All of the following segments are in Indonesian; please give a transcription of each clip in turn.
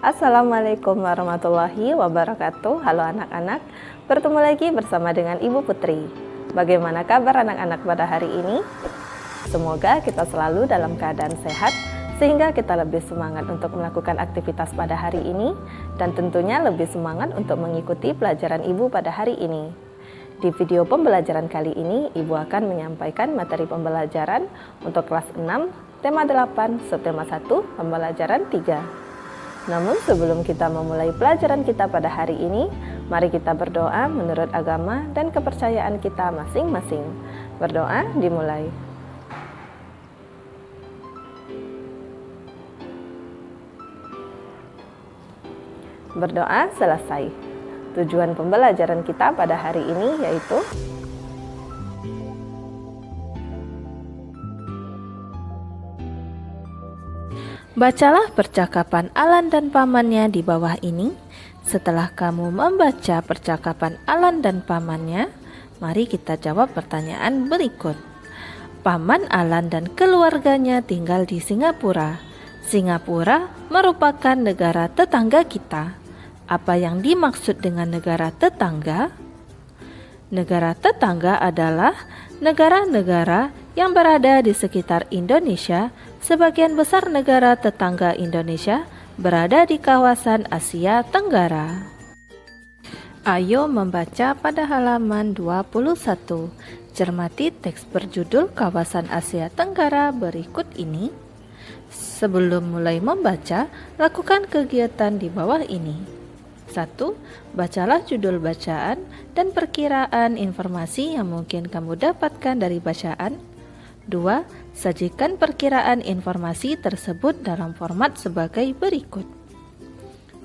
Assalamualaikum warahmatullahi wabarakatuh. Halo anak-anak, bertemu lagi bersama dengan Ibu Putri. Bagaimana kabar anak-anak pada hari ini? Semoga kita selalu dalam keadaan sehat sehingga kita lebih semangat untuk melakukan aktivitas pada hari ini dan tentunya lebih semangat untuk mengikuti pelajaran Ibu pada hari ini. Di video pembelajaran kali ini, Ibu akan menyampaikan materi pembelajaran untuk kelas 6, tema 8, subtema 1, pembelajaran 3. Namun sebelum kita memulai pelajaran kita pada hari ini, mari kita berdoa menurut agama dan kepercayaan kita masing-masing. Berdoa dimulai. Berdoa selesai. Tujuan pembelajaran kita pada hari ini yaitu bacalah percakapan Alan dan pamannya di bawah ini. Setelah kamu membaca percakapan Alan dan pamannya, mari kita jawab pertanyaan berikut. Paman Alan dan keluarganya tinggal di Singapura. Singapura merupakan negara tetangga kita. Apa yang dimaksud dengan negara tetangga? Negara tetangga adalah negara-negara yang berada di sekitar Indonesia. Sebagian besar negara tetangga Indonesia berada di kawasan Asia Tenggara. Ayo membaca pada halaman 21. Cermati teks berjudul Kawasan Asia Tenggara berikut ini. Sebelum mulai membaca, lakukan kegiatan di bawah ini. 1. Bacalah judul bacaan dan perkiraan informasi yang mungkin kamu dapatkan dari bacaan. 2. Sajikan perkiraan informasi tersebut dalam format sebagai berikut.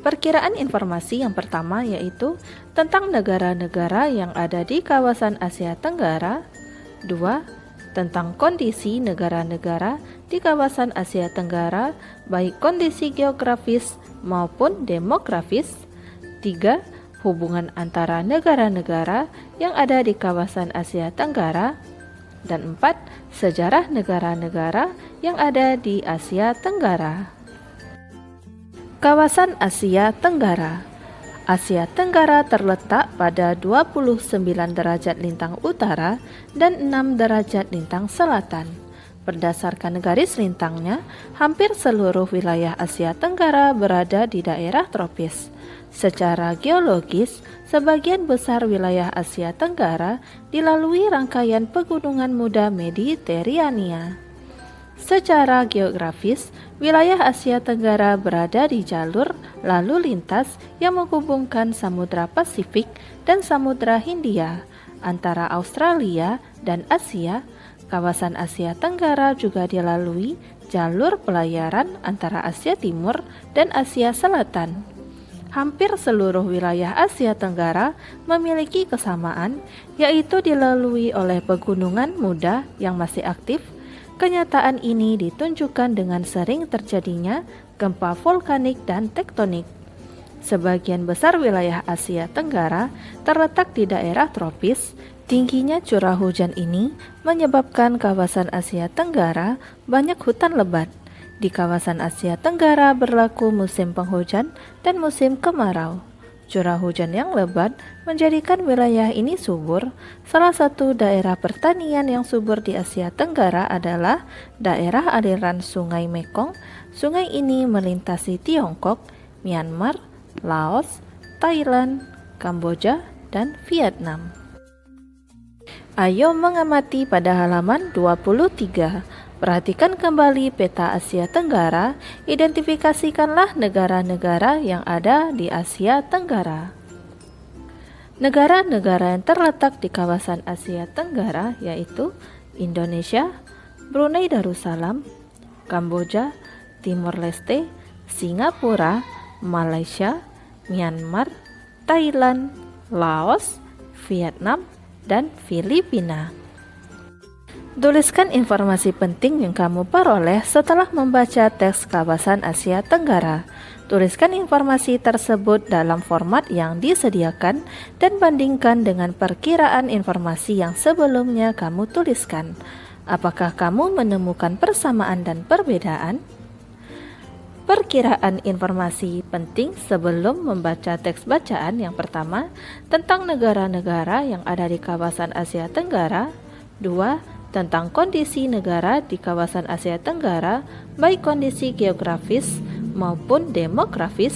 Perkiraan informasi yang pertama yaitu tentang negara-negara yang ada di kawasan Asia Tenggara. 2. Tentang kondisi negara-negara di kawasan Asia Tenggara, baik kondisi geografis maupun demografis. 3. Hubungan antara negara-negara yang ada di kawasan Asia Tenggara. Dan 4. Sejarah negara-negara yang ada di Asia Tenggara. Kawasan Asia Tenggara. Asia Tenggara terletak pada 29 derajat lintang utara dan 6 derajat lintang selatan. Berdasarkan garis lintangnya, hampir seluruh wilayah Asia Tenggara berada di daerah tropis. Secara geologis, sebagian besar wilayah Asia Tenggara dilalui rangkaian pegunungan muda Mediterania. Secara geografis, wilayah Asia Tenggara berada di jalur lalu lintas yang menghubungkan Samudra Pasifik dan Samudra Hindia antara Australia dan Asia. Kawasan Asia Tenggara juga dilalui jalur pelayaran antara Asia Timur dan Asia Selatan. Hampir seluruh wilayah Asia Tenggara memiliki kesamaan, yaitu dilalui oleh pegunungan muda yang masih aktif. Kenyataan ini ditunjukkan dengan sering terjadinya gempa vulkanik dan tektonik. Sebagian besar wilayah Asia Tenggara terletak di daerah tropis. Tingginya curah hujan ini menyebabkan kawasan Asia Tenggara banyak hutan lebat. Di kawasan Asia Tenggara berlaku musim penghujan dan musim kemarau. Curah hujan yang lebat menjadikan wilayah ini subur. Salah satu daerah pertanian yang subur di Asia Tenggara adalah daerah aliran Sungai Mekong. Sungai ini melintasi Tiongkok, Myanmar, Laos, Thailand, Kamboja, dan Vietnam. Ayo mengamati pada halaman 23. Perhatikan kembali peta Asia Tenggara, identifikasikanlah negara-negara yang ada di Asia Tenggara. Negara-negara yang terletak di kawasan Asia Tenggara yaitu Indonesia, Brunei Darussalam, Kamboja, Timor Leste, Singapura, Malaysia, Myanmar, Thailand, Laos, Vietnam, dan Filipina. Tuliskan informasi penting yang kamu peroleh setelah membaca teks kawasan Asia Tenggara. Tuliskan informasi tersebut dalam format yang disediakan dan bandingkan dengan perkiraan informasi yang sebelumnya kamu tuliskan. Apakah kamu menemukan persamaan dan perbedaan? Perkiraan informasi penting sebelum membaca teks bacaan yang pertama tentang negara-negara yang ada di kawasan Asia Tenggara. 2. Tentang kondisi negara di kawasan Asia Tenggara, baik kondisi geografis maupun demografis.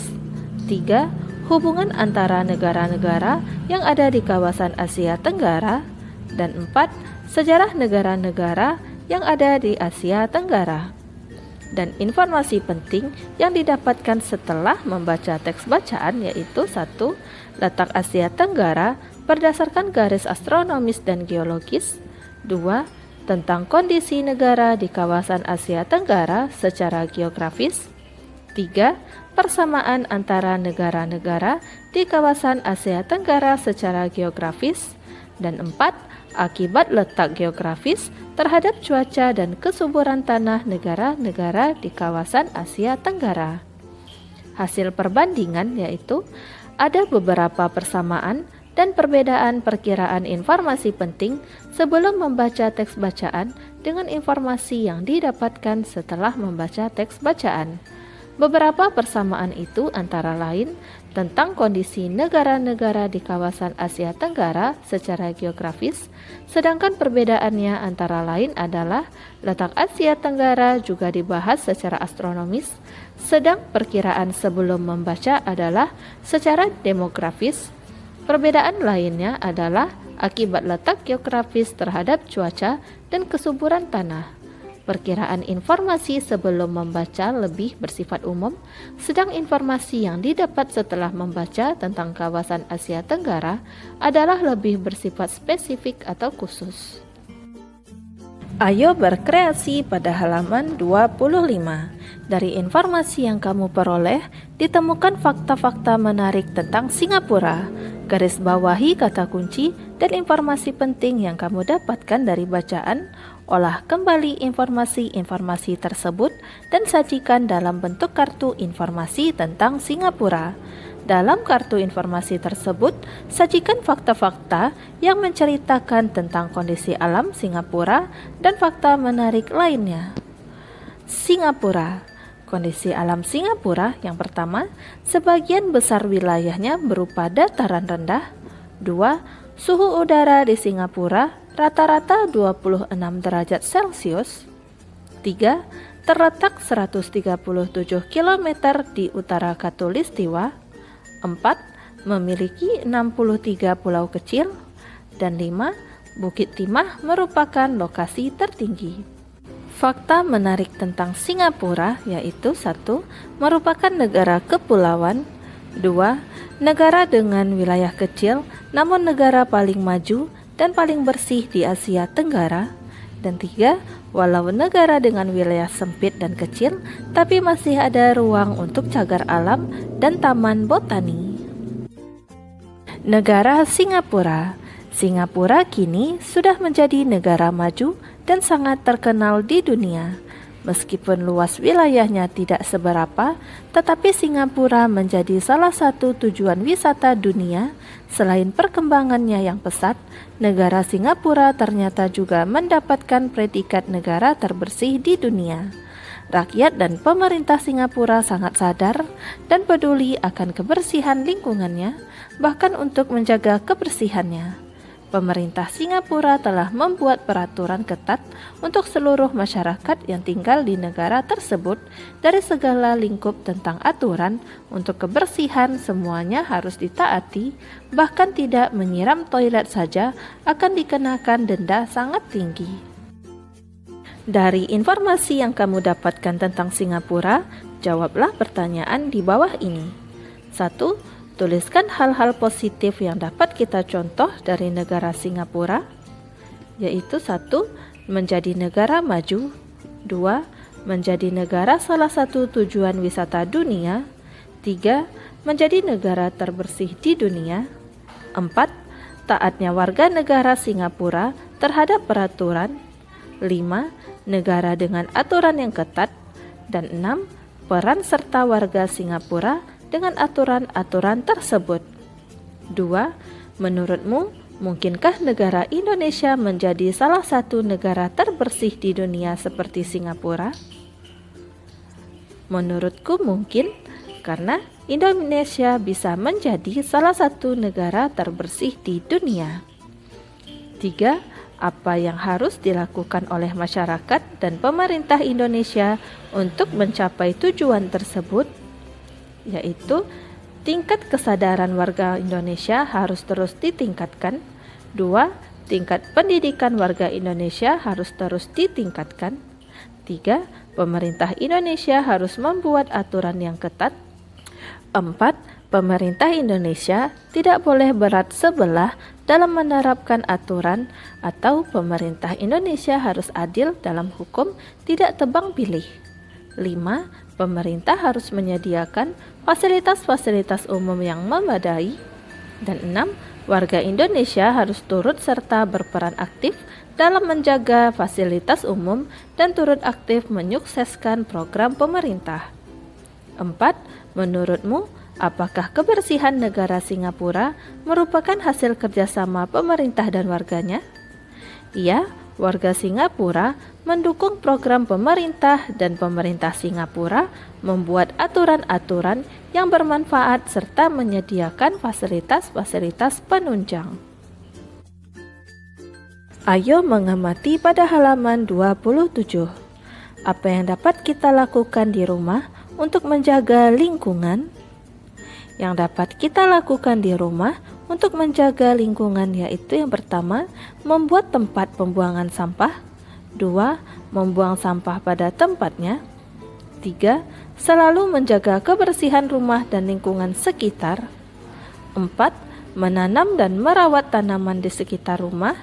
3. Hubungan antara negara-negara yang ada di kawasan Asia Tenggara. Dan 4. Sejarah negara-negara yang ada di Asia Tenggara. Dan informasi penting yang didapatkan setelah membaca teks bacaan yaitu 1. Letak Asia Tenggara berdasarkan garis astronomis dan geologis. 2. Tentang kondisi negara di kawasan Asia Tenggara secara geografis. 3. Persamaan antara negara-negara di kawasan Asia Tenggara secara geografis. Dan 4. Akibat letak geografis terhadap cuaca dan kesuburan tanah negara-negara di kawasan Asia Tenggara. Hasil perbandingan yaitu ada beberapa persamaan dan perbedaan perkiraan informasi penting sebelum membaca teks bacaan dengan informasi yang didapatkan setelah membaca teks bacaan. Beberapa persamaan itu antara lain tentang kondisi negara-negara di kawasan Asia Tenggara secara geografis, sedangkan perbedaannya antara lain adalah letak Asia Tenggara juga dibahas secara astronomis, sedang perkiraan sebelum membaca adalah secara demografis. Perbedaan lainnya adalah akibat letak geografis terhadap cuaca dan kesuburan tanah. Perkiraan informasi sebelum membaca lebih bersifat umum, sedang informasi yang didapat setelah membaca tentang kawasan Asia Tenggara adalah lebih bersifat spesifik atau khusus. Ayo berkreasi pada halaman 25. Dari informasi yang kamu peroleh, ditemukan fakta-fakta menarik tentang Singapura. Garis bawahi kata kunci dan informasi penting yang kamu dapatkan dari bacaan. Olah kembali informasi-informasi tersebut dan sajikan dalam bentuk kartu informasi tentang Singapura. Dalam kartu informasi tersebut, sajikan fakta-fakta yang menceritakan tentang kondisi alam Singapura dan fakta menarik lainnya. Singapura. Kondisi alam Singapura yang pertama, sebagian besar wilayahnya berupa dataran rendah. 2. Suhu udara di Singapura rata-rata 26 derajat Celcius. 3. Terletak 137 km di utara Khatulistiwa. 4. Memiliki 63 pulau kecil. Dan 5. Bukit Timah merupakan lokasi tertinggi. Fakta menarik tentang Singapura yaitu 1. Merupakan negara kepulauan. 2. Negara dengan wilayah kecil namun negara paling maju dan paling bersih di Asia Tenggara. Dan 3. Walau negara dengan wilayah sempit dan kecil, tapi masih ada ruang untuk cagar alam dan taman botani. Negara Singapura. Singapura kini sudah menjadi negara maju dan sangat terkenal di dunia. Meskipun luas wilayahnya tidak seberapa, tetapi Singapura menjadi salah satu tujuan wisata dunia. Selain perkembangannya yang pesat, negara Singapura ternyata juga mendapatkan predikat negara terbersih di dunia. Rakyat dan pemerintah Singapura sangat sadar dan peduli akan kebersihan lingkungannya, bahkan untuk menjaga kebersihannya. Pemerintah Singapura telah membuat peraturan ketat untuk seluruh masyarakat yang tinggal di negara tersebut dari segala lingkup tentang aturan untuk kebersihan semuanya harus ditaati, bahkan tidak menyiram toilet saja akan dikenakan denda sangat tinggi. Dari informasi yang kamu dapatkan tentang Singapura, jawablah pertanyaan di bawah ini. 1. Tuliskan hal-hal positif yang dapat kita contoh dari negara Singapura, yaitu 1. Menjadi negara maju. 2. Menjadi negara salah satu tujuan wisata dunia. 3. Menjadi negara terbersih di dunia. 4. Taatnya warga negara Singapura terhadap peraturan. 5. Negara dengan aturan yang ketat. Dan 6. Peran serta warga Singapura dengan aturan-aturan tersebut. 2. Menurutmu, mungkinkah negara Indonesia menjadi salah satu negara terbersih di dunia seperti Singapura? Menurutku mungkin karena Indonesia bisa menjadi salah satu negara terbersih di dunia. 3. Apa yang harus dilakukan oleh masyarakat dan pemerintah Indonesia untuk mencapai tujuan tersebut? Yaitu tingkat kesadaran warga Indonesia harus terus ditingkatkan. 2. Tingkat pendidikan warga Indonesia harus terus ditingkatkan. 3. Pemerintah Indonesia harus membuat aturan yang ketat. 4. Pemerintah Indonesia tidak boleh berat sebelah dalam menerapkan aturan, atau pemerintah Indonesia harus adil dalam hukum, tidak tebang pilih. 5. Pemerintah harus menyediakan fasilitas-fasilitas umum yang memadai. Dan 6. Warga Indonesia harus turut serta berperan aktif dalam menjaga fasilitas umum dan turut aktif menyukseskan program pemerintah. 4. Menurutmu, apakah kebersihan negara Singapura merupakan hasil kerjasama pemerintah dan warganya? Iya, warga Singapura mendukung program pemerintah dan pemerintah Singapura membuat aturan-aturan yang bermanfaat serta menyediakan fasilitas-fasilitas penunjang. Ayo mengamati pada halaman 27. Apa yang dapat kita lakukan di rumah untuk menjaga lingkungan? Yang dapat kita lakukan di rumah untuk menjaga lingkungan yaitu yang pertama, membuat tempat pembuangan sampah. 2. Membuang sampah pada tempatnya. 3. Selalu menjaga kebersihan rumah dan lingkungan sekitar. 4. Menanam dan merawat tanaman di sekitar rumah.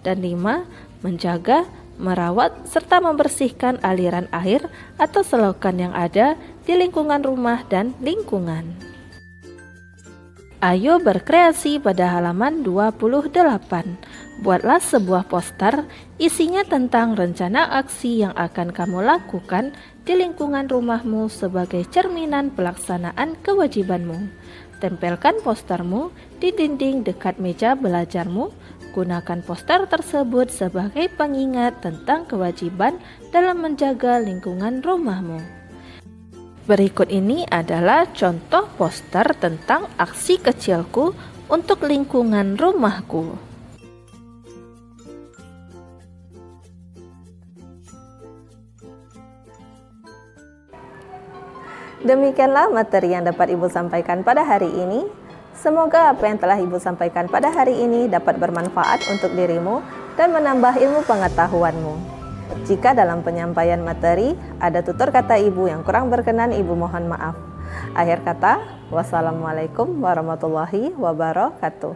Dan 5. Menjaga, merawat, serta membersihkan aliran air atau selokan yang ada di lingkungan rumah dan lingkungan. Ayo berkreasi pada halaman 28. Buatlah sebuah poster, isinya tentang rencana aksi yang akan kamu lakukan di lingkungan rumahmu sebagai cerminan pelaksanaan kewajibanmu. Tempelkan postermu di dinding dekat meja belajarmu. Gunakan poster tersebut sebagai pengingat tentang kewajiban dalam menjaga lingkungan rumahmu. Berikut ini adalah contoh poster tentang aksi kecilku untuk lingkungan rumahku. Demikianlah materi yang dapat Ibu sampaikan pada hari ini. Semoga apa yang telah Ibu sampaikan pada hari ini dapat bermanfaat untuk dirimu dan menambah ilmu pengetahuanmu. Jika dalam penyampaian materi ada tutur kata Ibu yang kurang berkenan, Ibu mohon maaf. Akhir kata, wassalamualaikum warahmatullahi wabarakatuh.